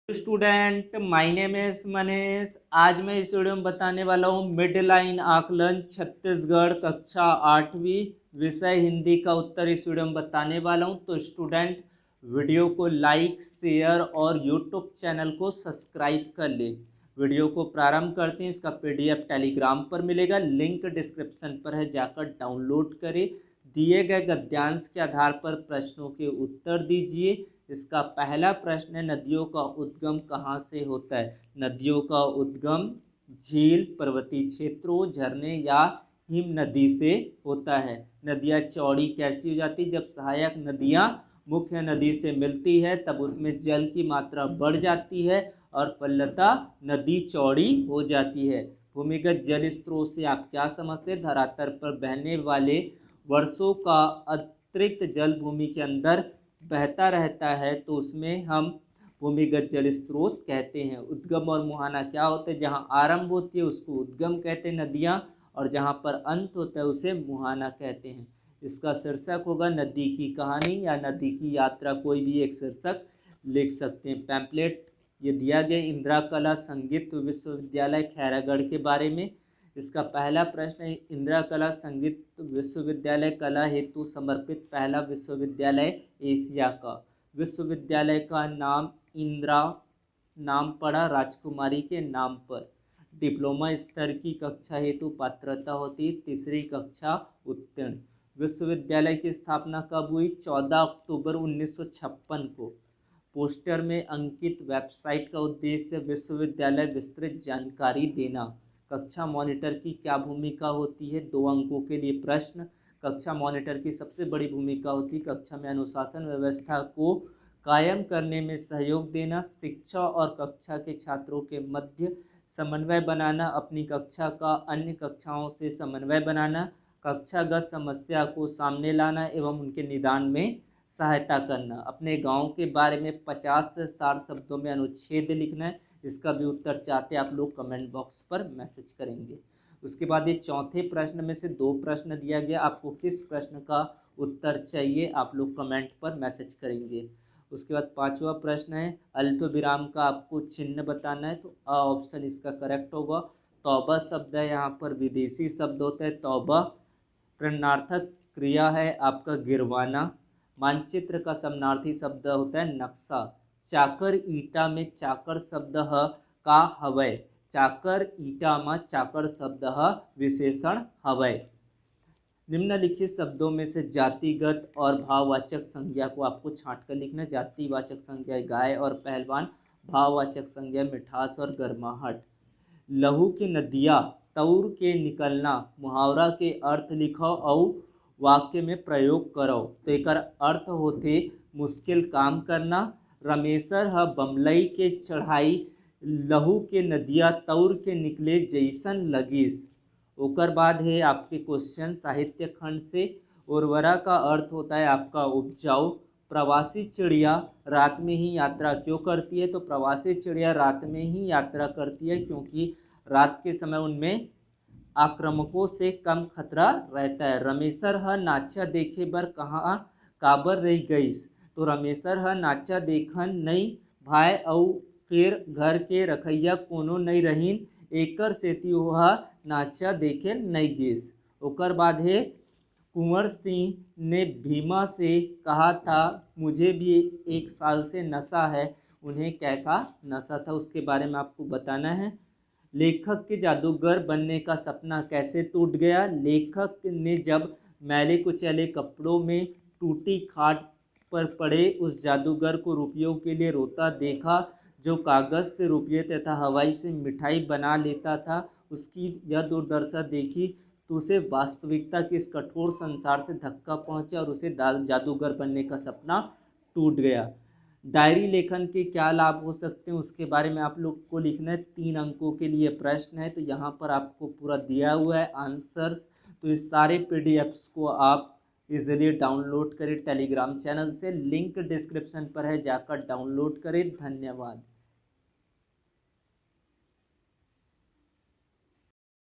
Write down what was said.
Student, my name is Manish. आज मैं इस वीडियो में बताने वाला हूँ मिड लाइन आकलन छत्तीसगढ़ कक्षा 8वीं विषय हिंदी का उत्तर इस वीडियो में बताने वाला हूँ। तो स्टूडेंट, वीडियो को लाइक शेयर और यूट्यूब चैनल को सब्सक्राइब कर ले। वीडियो को प्रारंभ करते हैं। इसका पीडीएफ टेलीग्राम पर मिलेगा, लिंक डिस्क्रिप्शन पर है, जाकर डाउनलोड करें। दिए गए गद्यांश के आधार पर प्रश्नों के उत्तर दीजिए। इसका पहला प्रश्न है, नदियों का उद्गम कहाँ से होता है? नदियों का उद्गम झील, पर्वतीय क्षेत्रों, झरने या हिम नदी से होता है। नदियाँ चौड़ी कैसी हो जाती? जब सहायक नदियाँ मुख्य नदी से मिलती है तब उसमें जल की मात्रा बढ़ जाती है और फलतः नदी चौड़ी हो जाती है। भूमिगत जल स्रोत से आप क्या समझते हैं? धरातल पर बहने वाले वर्षों का अतिरिक्त जल भूमि के अंदर बहता रहता है, तो उसमें हम भूमिगत जल स्रोत कहते हैं। उद्गम और मुहाना क्या होते हैं? जहाँ आरंभ होती है उसको उद्गम कहते हैं नदियाँ, और जहाँ पर अंत होता है उसे मुहाना कहते हैं। इसका शीर्षक होगा नदी की कहानी या नदी की यात्रा, कोई भी एक शीर्षक लिख सकते हैं। पैम्पलेट ये दिया गया इंदिरा कला संगीत विश्वविद्यालय खैरागढ़ के बारे में। इसका पहला प्रश्न है, इंदिरा कला संगीत विश्वविद्यालय कला हेतु समर्पित पहला विश्वविद्यालय एशिया का। विश्वविद्यालय का नाम इंदिरा नाम पड़ा राजकुमारी के नाम पर। डिप्लोमा स्तर की कक्षा हेतु पात्रता होती है तीसरी कक्षा उत्तीर्ण। विश्वविद्यालय की स्थापना कब हुई? 14 अक्टूबर 1956 को। पोस्टर में अंकित वेबसाइट का उद्देश्य विश्वविद्यालय विस्तृत जानकारी देना। कक्षा मॉनिटर की क्या भूमिका होती है? 2 अंकों के लिए प्रश्न। कक्षा मॉनिटर की सबसे बड़ी भूमिका होती है कक्षा में अनुशासन व्यवस्था को कायम करने में सहयोग देना, शिक्षा और कक्षा के छात्रों के मध्य समन्वय बनाना, अपनी कक्षा का अन्य कक्षाओं से समन्वय बनाना, कक्षागत समस्या को सामने लाना एवं उनके निदान में सहायता करना। अपने गांव के बारे में 50 से 60 शब्दों में अनुच्छेद लिखना है। इसका भी उत्तर चाहते आप लोग कमेंट बॉक्स पर मैसेज करेंगे। उसके बाद ये चौथे प्रश्न में से 2 प्रश्न दिया गया, आपको किस प्रश्न का उत्तर चाहिए आप लोग कमेंट पर मैसेज करेंगे। उसके बाद 5वां प्रश्न है, अल्प विराम का आपको चिन्ह बताना है, तो अ ऑप्शन इसका करेक्ट होगा। तौबा शब्द है, यहाँ पर विदेशी शब्द होता है तौबा। प्रश्नार्थक क्रिया है आपका गिरवाना। मानचित्र का समानार्थी शब्द होता है नक्शा। चाकर ईटा में चाकर शब्द ह का हवय। चाकर ईटा में चाकर शब्द ह विशेषण हवय। निम्नलिखित शब्दों में से जातिगत और भाववाचक संज्ञा को आपको छांट कर लिखना। जातिवाचक संज्ञा गाय और पहलवान, भाववाचक संज्ञा मिठास और गर्माहट। लहू की नदिया तौर के निकलना, मुहावरा के अर्थ लिखो और वाक्य में प्रयोग करो। तो एक अर्थ होते मुश्किल काम करना। रमेशर ह बमलई के चढ़ाई, लहू के नदिया तौर के निकले जैसन लगिस। ओकर बाद है आपके क्वेश्चन साहित्य खंड से। उर्वरा का अर्थ होता है आपका उपजाऊ। प्रवासी चिड़िया रात में ही यात्रा क्यों करती है? तो प्रवासी चिड़िया रात में ही यात्रा करती है क्योंकि रात के समय उनमें आक्रामकों से कम खतरा रहता है। रमेशर ह नाचा देखे बर कहाँ काबर रही गईस? तो रमेशर ह नाचा देखन नहीं भाई और फिर घर के रखैया कोनो नहीं रहीन, एकर सेती वह नाचा देखे नहीं गिस। ओकर बाद है, कुंवर सिंह ने भीमा से कहा था मुझे भी 1 साल से नशा है, उन्हें कैसा नशा था उसके बारे में आपको बताना है। लेखक के जादूगर बनने का सपना कैसे टूट गया? लेखक ने जब मैले कुचैले कपड़ों में टूटी खाट पर पड़े उस जादूगर को रुपयों के लिए रोता देखा, जो कागज से रुपये तथा हवाई से मिठाई बना लेता था। उसकी यह दुर्दशा देखी तो उसे वास्तविकता के इस कठोर संसार से धक्का पहुंचा और उसे जादूगर बनने का सपना टूट गया। डायरी लेखन के क्या लाभ हो सकते हैं उसके बारे में आप लोग को लिखना है। 3 अंकों के लिए प्रश्न है, तो यहाँ पर आपको पूरा दिया हुआ है आंसर्स। तो इस सारे पीडीएफ्स को आप इजीली डाउनलोड करें टेलीग्राम चैनल से, लिंक डिस्क्रिप्शन पर है, जाकर डाउनलोड करें। धन्यवाद।